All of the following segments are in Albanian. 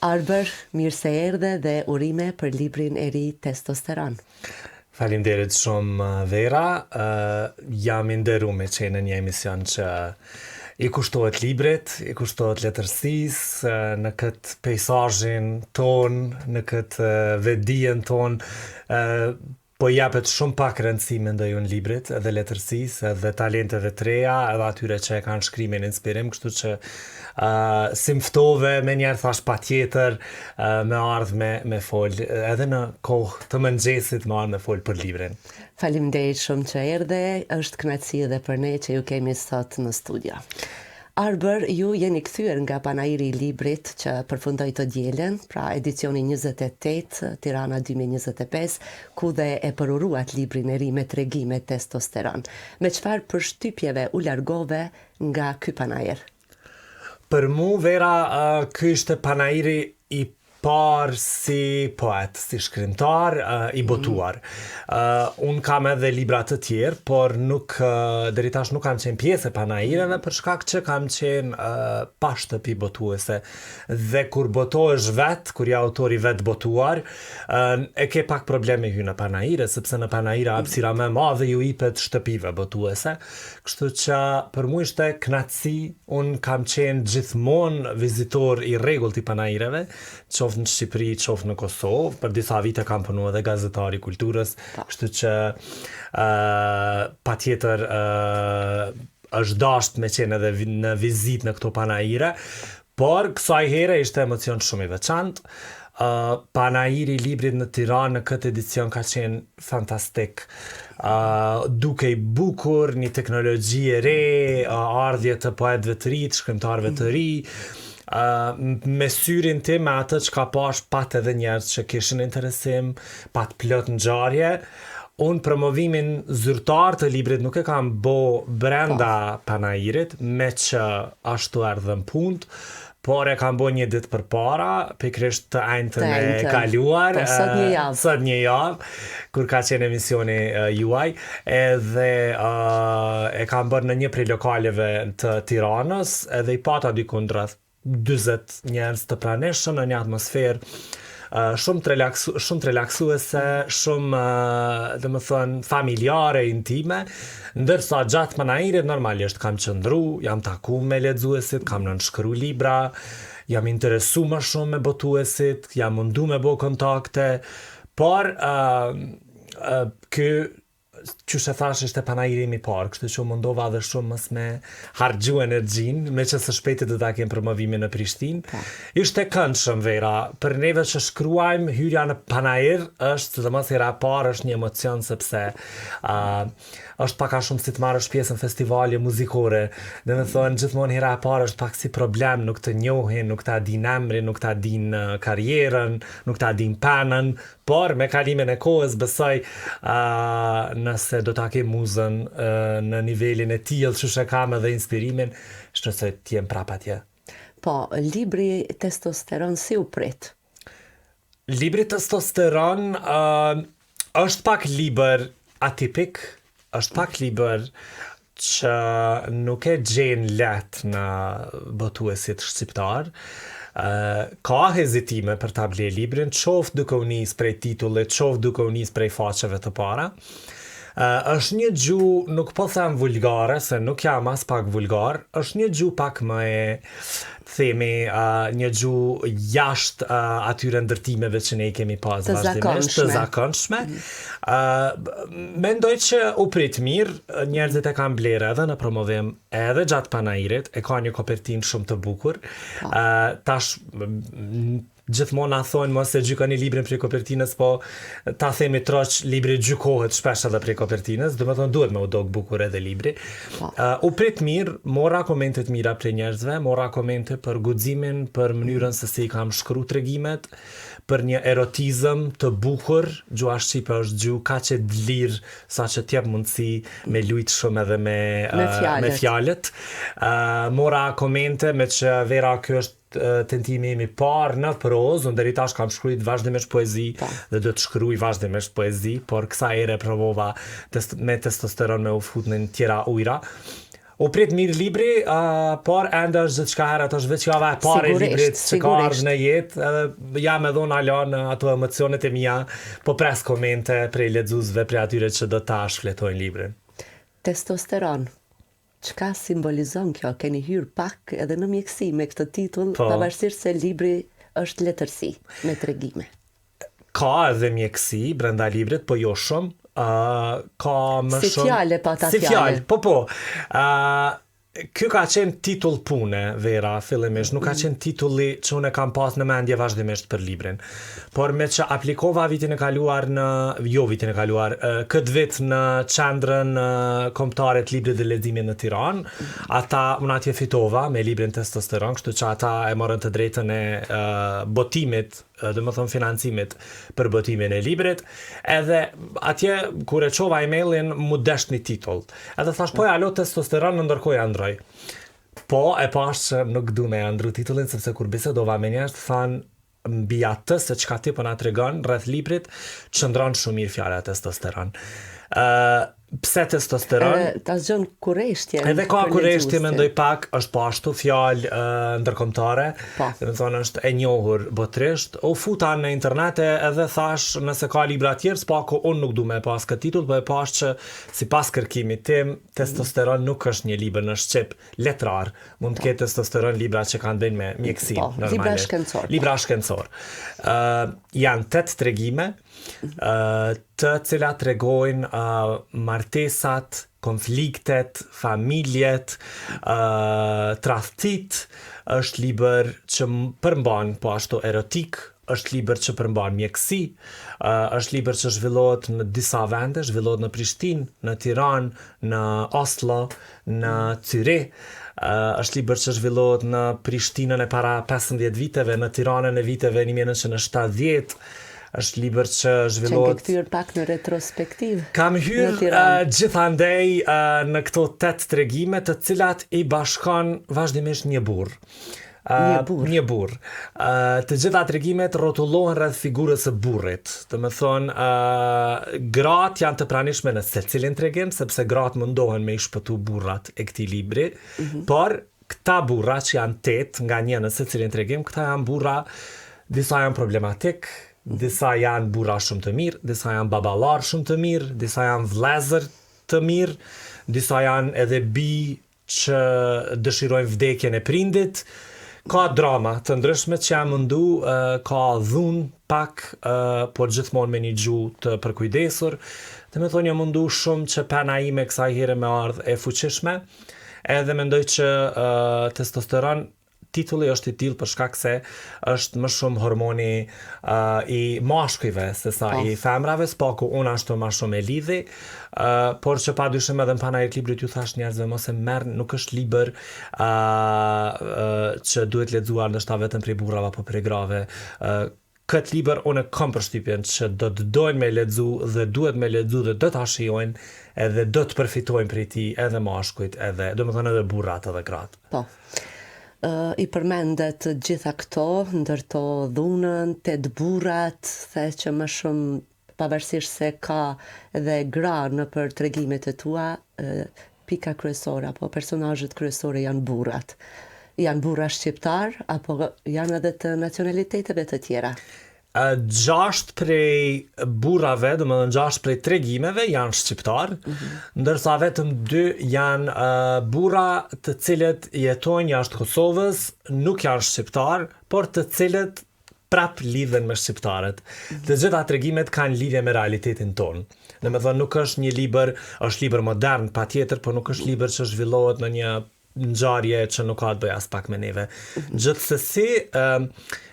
Arber, mirë se erdhe dhe urime për librin e ri Testosteron. Faleminderit shumë Vera. Jam i nderuar me qenë në një emision që i kushtohet librit, i kushtohet letërsisë, në këtë peisazhin ton, në këtë vetdijen ton, po japet shumë pak rëndësi mendoj unë librit, edhe letërsisë, edhe talenteve të reja, edhe atyre që e kanë shkrimin inspirim, kështu që si mftove, me njerë thash patjetër, me ardhë me fol, edhe në kohë të mëngjesit me ardhë me fol për librin. Faleminderit shumë që erdhe, është kënaqësi edhe për ne që ju kemi sot në studio. Arber, ju jeni kthyer nga panairi i librit që përfundoi të dielën, pra edicioni 28, Tirana 2025, ku dhe e përuruat librin e ri me tregime Testosteron. Me çfarë përshtypjeve u largove nga ky panair? Për mu, Vera, ky ishte panairi i parë si poet, si shkrimtar, i botuar. Unë kam edhe libra të tjerë, por deri tash nuk kam qenë pjesë e panaireve për shkak që kam qenë pa shtëpi botuese. Dhe kur botohesh vet, kur je autori vet botuar, e ke pak probleme hy në panaire, sepse në panaire hapësira më e madhe ju jepet shtëpive botuese. Kështu që për mua ishte kënaqësi, unë kam qenë gjithmonë vizitor i rregullt i panaireve, qoftë në Shqipëri, qoftë në Kosovë, për disa vite kam punuar edhe gazetar i kulturës, kështu që patjetër është dashur me qenë edhe në vizitë në këto panaire, por kësaj here ishte emocion shumë i veçantë. Panairi i librit në Tiranë në këtë edicion ka qenë fantastik. Duke i bukur, një teknologji e re, ardhje të poetëve të ri, të shkrimtarëve të ri, me syrin tim me atë që ka pash pat edhe njerëz që kishin interesim, pat plot ngjarje. Unë promovimin zyrtar të librit nuk e kam bo brenda panairit, me që ashtu erdhëm punt, por e kam bo një ditë përpara, pikërisht të ajntën e kaluar, sot një javë, kur ka qenë emisioni juaj, edhe e kam bërë në një prej lokaleve të Tiranës, edhe i pata dikundreth 40 njerëz të pranishëm në një atmosferë shumë të relaksuese, shumë domethënë familjare, intime, ndërsa gjatë panairit normalisht kam qëndru, jam taku me lexuesit, kam nënshkru libra, jam interesu më shumë me botuesit, jam mundu me bo kontakte, por qysh e thash ishte panairi im i parë, kështu që mundova dhe shumë mos me harxhu energjinë, me që së shpejti do ta kem promovimin në Prishtinë. Ishte këndshëm Vera, për neve që shkruajmë hyrja në panair është, sidomos hera e parë, është një emocion sepse është pak a shumë si të marrësh pjesë në festivale muzikore. Domethënë gjithmonë hera e parë është pak si problem, nuk të njohin, nuk ta din emrin, nuk ta din karrierën, nuk ta din panën, por me kalimin e kohës besoj nëse do ta ke muzën në nivelin e tillë që e kam edhe inspirimin, shpresoj të jem prapë atje. Po, libri Testosteron si u prit? Libri Testosteron është pak libër atipik, është pak libër që nuk e gjen lehtë në botuesit shqiptar. Ka hezitime për ta ble librin, qoftë duke u nis prej titullit, qoftë duke u nis prej faqeve të para. Është një gjuhë, nuk po them vulgare, se nuk jam as pak vulgar, është një gjuhë pak më e themi një gjuhë jashtë atyre ndërtimeve që ne i kemi pas vazhdimisht, të zakonshme. Mendoj që u prit mirë, njerëzit e kanë blerë edhe në promovim, edhe gjatë panairit, e ka një kopertinë shumë të bukur. Tash gjithmonë na thonë mos e gjykoni librin prej kopertinës, po ta themi troç, libri gjykohet shpesh edhe prej kopertinës, domethënë duhet me u dog bukur edhe libri. U prit mirë, mora komente të mira prej njerëzve, mora komente për guximin, për mënyrën se si kam shkruar tregimet, për një erotizëm të bukur. Gjuha shqipe është gjuhë kaq e lirë saqë të jep mundësi me lujt shumë edhe me fjalët. Mora komente me që Vera ky është tentimi im i parë në prozë, unë deri tash kam shkruajtur vazhdimisht poezi dhe do të shkruaj vazhdimisht poezi, por kësaj ere provova me testosteron me u fut në tjera ujra. U prit mirë libri, por ende është gjithçka herët, është veç java e parë e librit që ka ardhur në jetë, edhe jam edhe unë alon ato emocionet e mia, po pres komente prej lexuesve, prej atyre që do ta shfletojnë librin. Testosteron. Çka simbolizon kjo? Keni hyrë pak edhe në mjeksi me këtë titull, pavarësisht se libri është letërsi me tregime. Ka edhe mjeksi brenda librit, po jo shumë. Ka më si shumë... fjale pa ta si fjale. Po. Ky ka qenë titull pune, Vera, fillimisht. Nuk ka qenë titulli që unë e kam pas në mendje vazhdimisht për librin. Por me që aplikova vitin e kaluar këtë vit në qendrën kombëtare të librit dhe leximit në Tiranë, unë atje fitova me librin Testosteron, kështu që ata e morën të drejtën e botimit, dhe më thëmë financimit për botimin e librit, edhe atje kur e qova emailin mu desht një titull. Edhe thash, po alo Testosteron në ndërkohë e ndroj. Po e pash që nuk du me ndru titullin, sepse kur bisedova me njerëz thanë mbi atë se çka ti po na tregon rreth librit, qëndron shumë mirë fjala Testosteron. Pse testosteron? Ta zgjon kurreshtjen. Edhe ka kurreshtje, mendoj pak, është po ashtu fjalë ndërkombëtare. Do të thonë është e njohur botërisht. U futa në internet edhe thash nëse ka libra të tjerë, s'pako unë nuk du me pas këtë titull, po e pash që sipas kërkimit tim, Testosteron nuk është një libër në shqip letrar. Mund të ketë Testosteron libra që kanë bënë me mjekësi normalisht. Libra shkencor. Janë 8 tregime të cilat tregojnë martesat, konfliktet, familjet, tradhtit. Është libër që përmban po ashtu erotik, është libër që përmban mjekësi, është libër që zhvillohet në disa vende, zhvillohet në Prishtinë, në Tiranë, në Oslo, në Zürich. Është libër që zhvillohet në Prishtinën e para 15 viteve, në Tiranën e viteve 1970. Është libër që zhvillohet... Që ke kthyer pak në retrospektiv. Kam hyrë gjithandej në këto 8 tregime, të cilat i bashkon vazhdimisht një burr. Një burr. Të gjitha tregimet rrotullohen rreth figurës së burrit. Do të thonë, gratë janë të pranishme në secilin tregim, sepse gratë mundohen me i shpëtu burrat e këtij libri, por këta burra që janë 8 nga një në secilin tregim, këta janë burra, disa janë problematik, disa janë burra shumë të mirë, disa janë baballar shumë të mirë, disa janë vëllezër të mirë, disa janë edhe bi që dëshirojnë vdekjen e prindit. Ka drama të ndryshme që janë mundu, ka dhunë pak, por gjithmonë me një gjuhë të përkujdesur. Dhe me thonë jam mundu shumë që pena ime kësaj here me ardhë e fuqishme, edhe mendoj që Testosteron titulli është i tillë për shkak se është më shumë hormoni i mashkujve se sa i femrave, s'pako unë ashtu më shumë e lidhi, por që padyshim edhe në panajit librit ju thash njerëzve mos e merr, nuk është libër që duhet lexuar ndoshta vetëm prej burrave apo prej grave. Këtë libër unë kam përshtypjen që do të dojnë me lexu dhe duhet me lexu dhe do ta shijojnë edhe do të përfitojnë prej tij edhe mashkujt, edhe domethënë edhe burrat edhe gratë. Po. I përmendet gjitha këto, ndërto dhunën, 8 burrat, the që më shumë pavarësisht se ka edhe gra në për tregimet e tua, pika kryesore apo personazhet kryesore janë burrat. Janë burra shqiptar apo janë edhe të nacionaliteteve të tjera? 6 prej burrave, domethënë 6 prej tregimeve janë shqiptar, ndërsa vetëm 2 janë burra të cilët jetojnë jashtë Kosovës, nuk janë shqiptar, por të cilët prap lidhen me shqiptarët. Të gjitha tregimet kanë lidhje me realitetin tonë. Domethënë nuk është një libër, është libër modern patjetër, por nuk është libër që zhvillohet në një ngjarje që nuk ka të bëjë as pak me neve. Gjithsesi,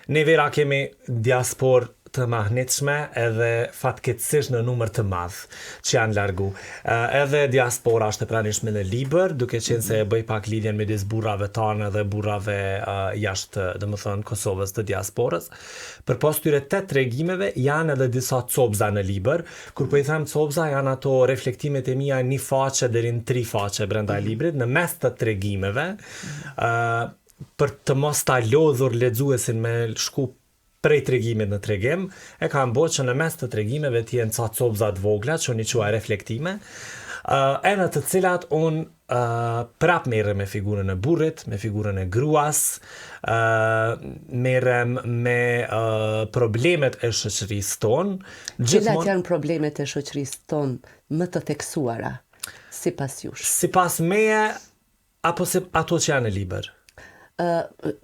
ne Vera kemi diasporë të mahnitshme edhe fatkeqësisht në numër të madh që janë largu. Edhe diaspora është e pranishme në libër, duke qenë se e bëj pak lidhjen midis burrave tanë dhe burrave jashtë, domethënë Kosovës të diasporës. Përpos këtyre 8 tregimeve janë edhe disa copza në libër. Kur po i them copza, janë ato reflektimet e mia një faqe deri në 3 faqe brenda librit, në mes të tregimeve, për të mos ta lodhur lexuesin me shku prej tregimit në tregim, e kam bo që në mes të tregimeve t'jenë ca copzat vogla, që unë i qua reflektime, në të cilat unë prap merrem me figurën e burrit, me figurën e gruas, merrem me problemet e shoqërisë tonë. Cilat janë problemet e shoqërisë tonë më të theksuara, sipas jush? Sipas meje, apo ato që janë në libër?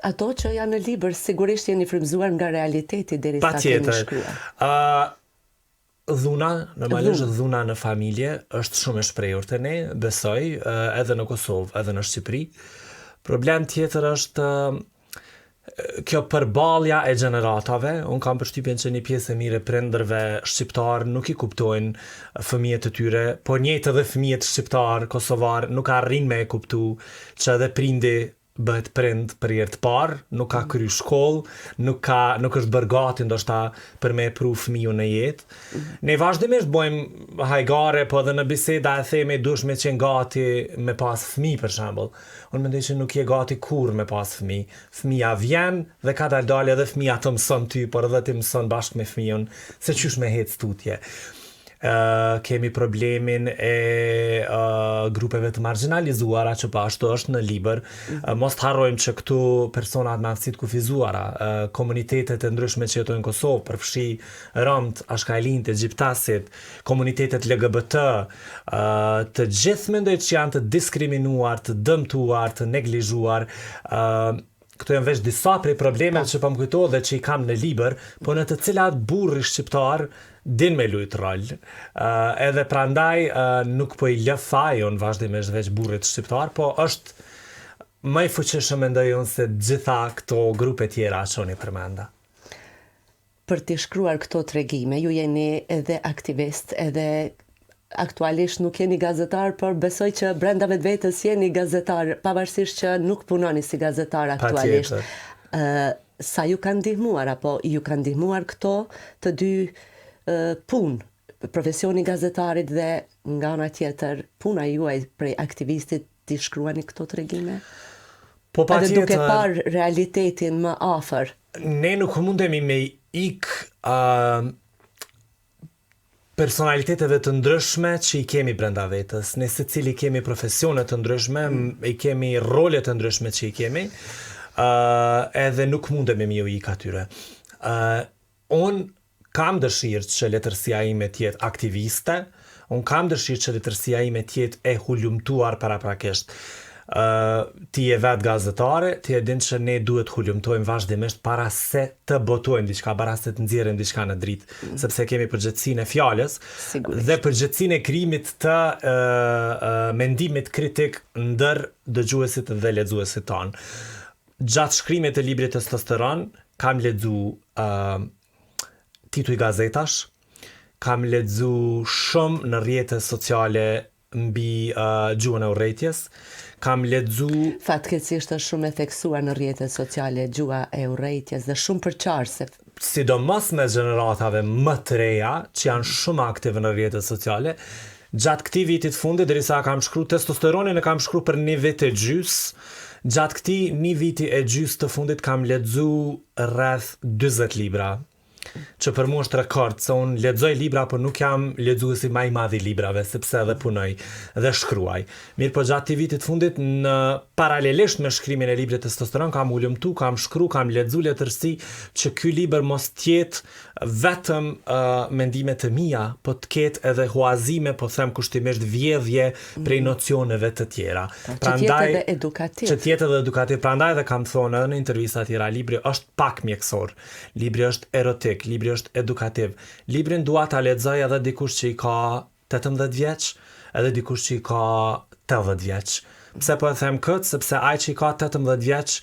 Ato që janë në libër sigurisht janë i frymzuar nga realiteti derisa keni shkruar. Dhuna, normalisht dhuna në familje është shumë e shprehur te ne, besoj, edhe në Kosovë, edhe në Shqipëri. Problem tjetër është kjo përballja e gjeneratave. Unë kam përshtypjen që një pjesë e mirë e prindërve shqiptar nuk i kuptojnë fëmijët e tyre, po njëjtë edhe fëmijët shqiptar, kosovar, nuk arrin me e kuptu që edhe prindi bëhet prind për herë të parë, nuk ka kry shkollë, nuk është bërë gati ndoshta për me pru fëmijën në jetë. Ne vazhdimisht bojmë hajgare, po edhe në biseda e themi dush me qenë gati me pas fëmijë për shembull. Unë mendoj që nuk je gati kur me pas fëmijë. Fëmija vjen dhe ka dalë edhe fëmija të mëson ty, por edhe ti mëson bashkë me fëmijën se qysh me hec tutje. Kemi problemin e grupeve të marginalizuara që pa ashtu është në libër. Mos të harrojmë që këtu personat me aftësi të kufizuara, komunitetet e ndryshme që jetojnë në Kosovë, përfshi romt, ashkalint, egjiptasit, komunitetet LGBT, të gjithë mendoj që janë të diskriminuar, të dëmtuar, të neglizhuar. Këto janë veç disa prej problemeve që po më kujtohet dhe që i kam në libër, po në të cilat burri shqiptar din me lujt rol. Edhe prandaj nuk po i lë fajon vazhdimisht veç burrit shqiptar, po është më i fuqishëm mendoj unë se gjitha këto grupe tjera që unë i përmenda. Për të shkruar këto tregime, ju jeni edhe aktivist, edhe aktualisht nuk jeni gazetar, por besoj që brenda vetvetes jeni gazetar, pavarësisht që nuk punoni si gazetar aktualisht. Sa ju kanë ndihmuar, apo ju kanë ndihmuar këto të dy punë, profesioni gazetarit dhe nga ana tjetër puna juaj prej aktivistit të shkruani këto tregime? Po pa edhe duke parë realitetin më afër. Ne nuk mundemi me ik personaliteteve të ndryshme që i kemi brenda vetës. Ne secili kemi profesione të ndryshme, i kemi role të ndryshme që i kemi, edhe nuk mundemi me ju ik atyre. Unë kam dëshirë që letërsia ime tjetë aktiviste, unë kam dëshirë që letërsia ime tjetë e hulumtuar paraprakisht. Ti e vetë gazetare, ti e din që ne duhet hulumtojmë vazhdimisht para se të botojmë diçka, para se të nxjerrim diçka në dritë, sepse kemi përgjithsinë e fjalës dhe përgjithsinë e krijimit të mendimit kritik ndër dëgjuesit dhe lexuesit tanë. Gjatë shkrimit të librit Testosteron, kam lexu tituj gazetash, kam lexu shumë në rrjetet sociale mbi gjuhën e urrëties, kam lexu fatkeqësisht është shumë e theksuar në rrjetet sociale gjuha e urrëties dhe shumë përqarse. Sidomos me gjeneratave më të reja që janë shumë aktive në rrjetet sociale. Gjatë këtij vitit fundit, derisa kam shkruar Testosteronin, e kam shkruar për një vit e gjys. Gjatë këtij një viti e gjys të fundit kam lexu rreth 40 libra. Që për mua është rekord, se unë lexoj libra, por nuk jam lexuesi më i madh i librave, sepse edhe punoj dhe shkruaj. Mirë, po gjatë vitit fundit, në paralelisht me shkrimin e librit Testosteron, kam ulëmtu, kam shkru, kam lexu letërsi që ky libër mos tjetë vetëm mendime të mia, po të ketë edhe huazime, po them kushtimisht vjedhje prej nocioneve të tjera. Që tjetë edhe edukativ. Që tjetë edhe edukativ. Prandaj dhe kam thonë edhe në intervista tjera, libri është pak mjekësor, libri është erotik, libri është edukativ. Librin dua ta lexoj edhe dikush që i ka 18 vjeç, edhe dikush që i ka 80 vjeç. Pse po e them këtë? Sepse ai që i ka 18 vjeç,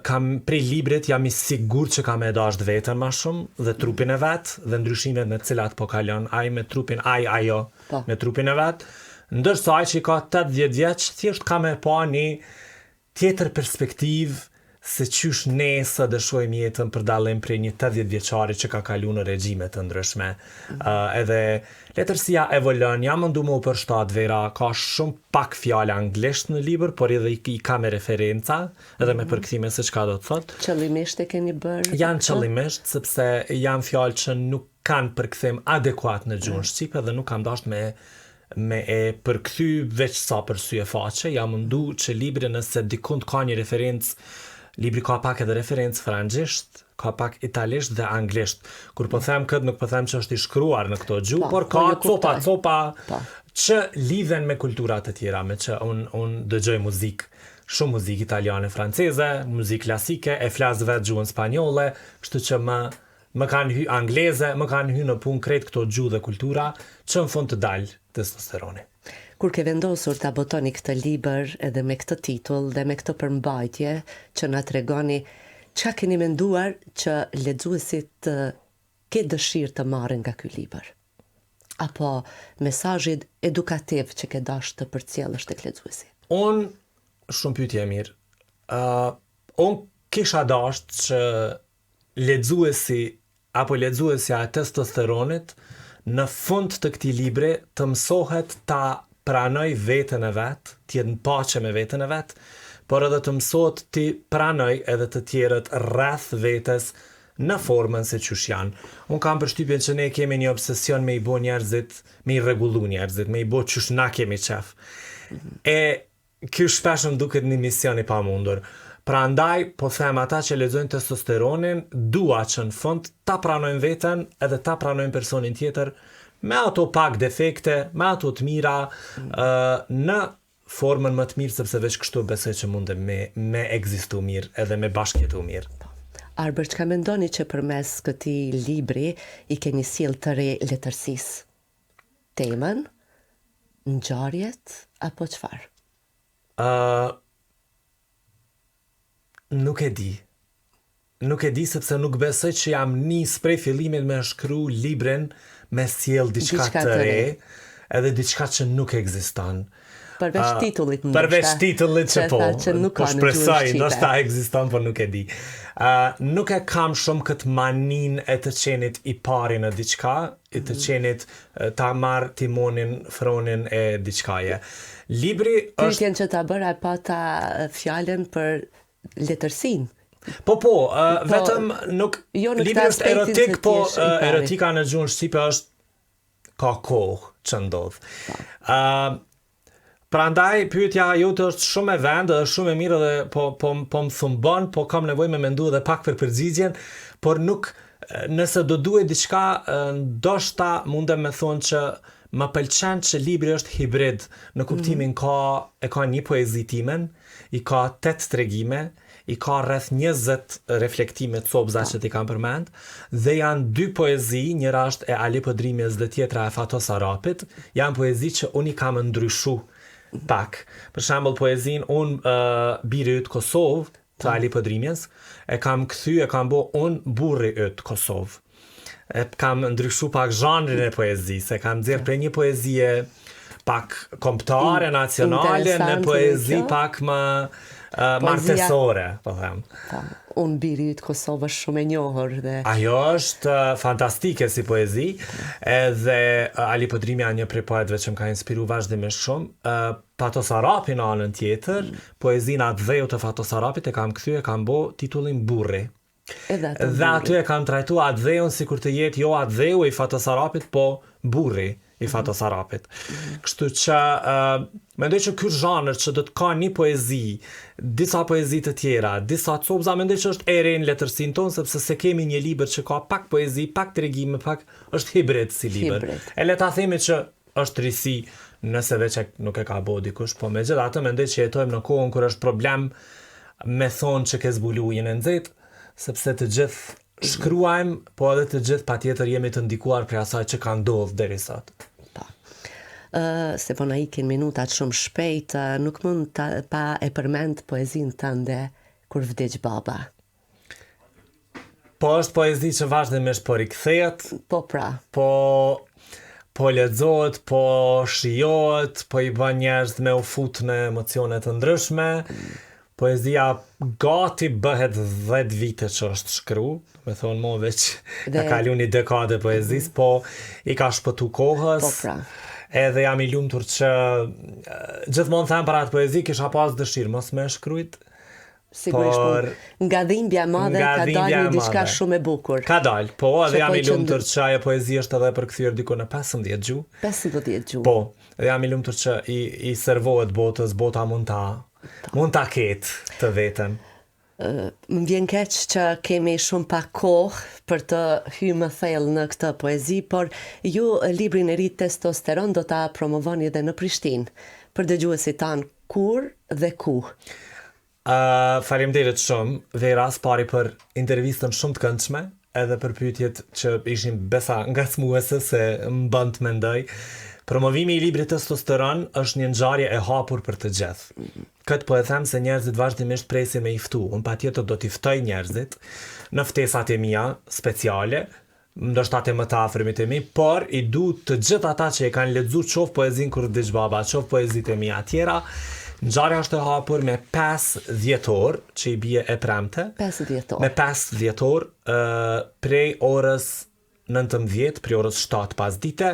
kam prej librit jam i sigurt që kam e dashur veten më shumë dhe trupin e vet dhe ndryshimet në të cilat po kalon ai me trupin ajo me trupin e vet, ndërsa ai që ka 80 vjeç thjesht ka më pa një tjetër perspektivë se qysh ne sa dëshojmë jetën për dallim prej një 80 vjeçari që ka kalu në regjime të ndryshme. Edhe letërsia evolon, jam mundu më u përshtat vera, ka shumë pak fjalë anglisht në libër, por edhe i ka me referenca, edhe me përkthime se çka do të thotë. Qëllimisht e keni bërë? Janë qëllimisht, sepse janë fjalë që nuk kanë përkthim adekuat në gjuhën shqipe dhe nuk kam dashur me e përkthy veç sa për sy e faqe, jam mundu që libri nëse dikund ka një referencë, libri ka pak edhe referencë francisht, ka pak italisht dhe anglisht. Kur po them këtë, nuk po them që është i shkruar në këto gjuhë, por ka copa që lidhen me kultura të tjera, me që unë dëgjoj muzikë, shumë muzikë italiane, franceze, muzikë klasike, e flas vetë gjuhën spanjolle, kështu që më kanë hy angleze, më kanë hy në punë krejt këto gjuhë dhe kultura, që në fund të dalë testosteroni. Kur ke vendosur ta botoni këtë libër edhe me këtë titull dhe me këtë përmbajtje që na tregoni, çka keni menduar që lexuesit ke dëshirë të marrin nga ky libër? Apo mesazhi edukativ që ke dashur të përcjellësh tek lexuesi? Shumë pyetje mirë. Unë kisha dashur që lexuesja e testosteronit në fund të këtij libri të mësohet ta pranoj veten e vet, të jetë në paqe me veten e vet, por edhe të mësohet të pranoj edhe të tjerët rreth vetes në formën se qysh janë. Unë kam përshtypjen që ne kemi një obsesion me i bo njerëzit, me i rregullu njerëzit, me i bo qysh na kemi qef. E ky shpesh më duket një mision i pamundur. Prandaj, po them ata që lexojnë testosteronin, dua që në fund ta pranojnë veten edhe ta pranojnë personin tjetër me ato pak defekte, me ato të mira, në formën më të mirë, sepse veç kështu besoj që mundem me ekzistu mirë edhe me bashkëjetu mirë. Arber, çka mendoni që përmes këtij libri i keni sjell të re letërsisë? Temën, ngjarjet apo çfarë? Nuk e di. Nuk e di sepse nuk besoj që jam nis prej fillimit me shkru librin me sjell diçka të re, edhe diçka që nuk ekziston. Përveç titullit ndoshta. Përveç titullit që po. Që nuk ka në gjuhën shqipe. Ndoshta ekziston, por nuk e di. Nuk e kam shumë këtë manin e të qenit i pari në diçka, i të qenit ta marr timonin, fronin e diçkaje. Libri është... Pyetjen që ta bëra e pata fjalën për letërsinë. Vetëm nuk... Libri është erotik, po erotika në gjuhën shqipe është ka kohë që ndodh. Prandaj pyetja jote është shumë e vendë, është shumë e mirë dhe po më thumbon, po kam nevojë me mendu edhe pak për përgjigjen, por nuk, nëse do duhet diçka, ndoshta mundem me thonë që më pëlqen që libri është hibrid, në kuptimin e ka një poezi timen, i ka 8 tregime, i ka rreth 20 reflektime të sobza që ti kam përmend, dhe janë 2 poezi, njëra është e Ali Podrimjes dhe tjetra e Fatos Arapit, janë poezi që unë i kam ndryshu pak. Për shembull, poezin Biri yt Kosovë të Ali Podrimjes, e kam kam bo burri yt Kosovë. E kam ndryshu pak zhanrin e poezisë, e kam nxjerr prej një poezie pak kombëtare, nacionale, në poezi pak më martesore, po them. Unë Biri yt Kosovë është shumë e njohur dhe... Ajo është fantastike si poezi, edhe Ali Podrimja një prej poetëve që më ka inspiru vazhdimisht shumë. Fatos Arapi në anën tjetër, poezina Adheu të Fatos Arapit e kam kam bo titullin Burri. Dhe aty e kam trajtu Adheun si kur të jetë jo Adheu i Fatos Arapit, po Burri i Fatos Arapit. Kështu që mendoj që ky zhanër që do të ka një poezi, disa poezi të tjera, disa copza, mendoj që është ere në letërsinë tonë, sepse se kemi një libër që ka pak poezi, pak tregime, pak është hibrid si libër. E le ta themi që është risi, nëse veç nuk e ka bo dikush, po megjithatë mendoj që jetojmë në kohën kur është problem me thonë që ke zbulu ujin e nxehtë, sepse të gjithë shkruajmë, po edhe të gjithë patjetër jemi të ndikuar për asaj që ka ndodhur deri sot. Se po na ikin minutat shumë shpejt, nuk mund pa e përmend poezinë tënde Kur vdiq baba. Po është poezi që vazhdimisht po rikthehet. Po pra. Po lexohet, po shijohet, po i bën njerëz me u fut në emocione të ndryshme. poezia gati bëhet 10 vite që është shkru, me thonë mo veç ka kalu një dekade poezis, po i ka shpëtu kohës. Po pra. Edhe jam i lumtur që gjithmonë them për atë poezi kisha pas dëshirë mos me shkrujt. Sigurisht, nga dhimbja madhe ka dalë diçka shumë e bukur. Ka dalë, po, edhe jam i lumtur që ajo poezi është edhe përkthyer diku në 15 gjuhë. 15 gjuhë. Po, edhe jam i lumtur që i servohet botës, bota mund ta ketë të vetën. Më vjen keq që kemi shumë pak kohë për të hyrë më thellë në këtë poezi, por ju librin e ri Testosteron do ta promovoni edhe në Prishtinë. Për dëgjuesit tanë, kur dhe ku? Faleminderit shumë, Vera, pari për intervistën shumë të këndshme, edhe për pyetjet që ishin besa ngacmuese se më bën të mendoj. Promovimi i librit Testosteron është një ngjarje e hapur për të gjithë. Këtë po e them se njerëzit vazhdimisht presin me i ftu. Unë patjetër do t'i ftoj njerëzit në ftesat e mia speciale, ndoshta të më të afërmit e mi, por i du të gjithë ata që e kanë lexuar qoftë poezin Kurdish Baba, qoftë poezitë e mia tjera. Ngjarja është e hapur me 5 dhjetor, që i bie e premte. 5 dhjetor. Me 5 dhjetor, prej orës 19, prej orës 7 pas dite,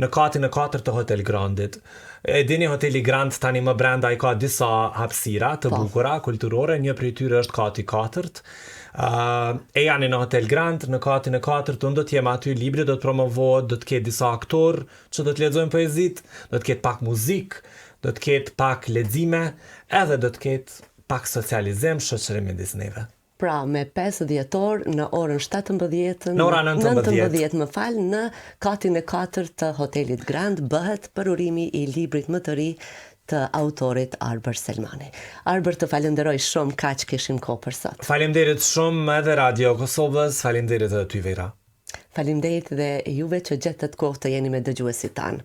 në katin e 4 të Hotel Grandit. E dini Hoteli Grand tani më brenda i ka disa hapësira të bukura, kulturore, një prej tyre është kati 4. E janë në Hotel Grand, në katin e 4, unë do t'jem aty, libri do të promovohet, do t'ket disa aktor që do t'lexojnë poezit, do t'ket pak muzik, do t'ket pak lexime, edhe do t'ket pak socializim, shoqërim midis neve. Pra, me 5 dhjetor në orën 17, në orën 19, më fal, në katin e 4 të Hotelit Grand bëhet përurimi i librit më të ri të autorit Arber Selmani. Arber, të falenderoj shumë kaq kishim kohë për sot. Faleminderit shumë edhe Radio Kosovës, faleminderit edhe ty Vera. Faleminderit dhe juve që gjetët kohë të jeni me dëgjuesit tanë.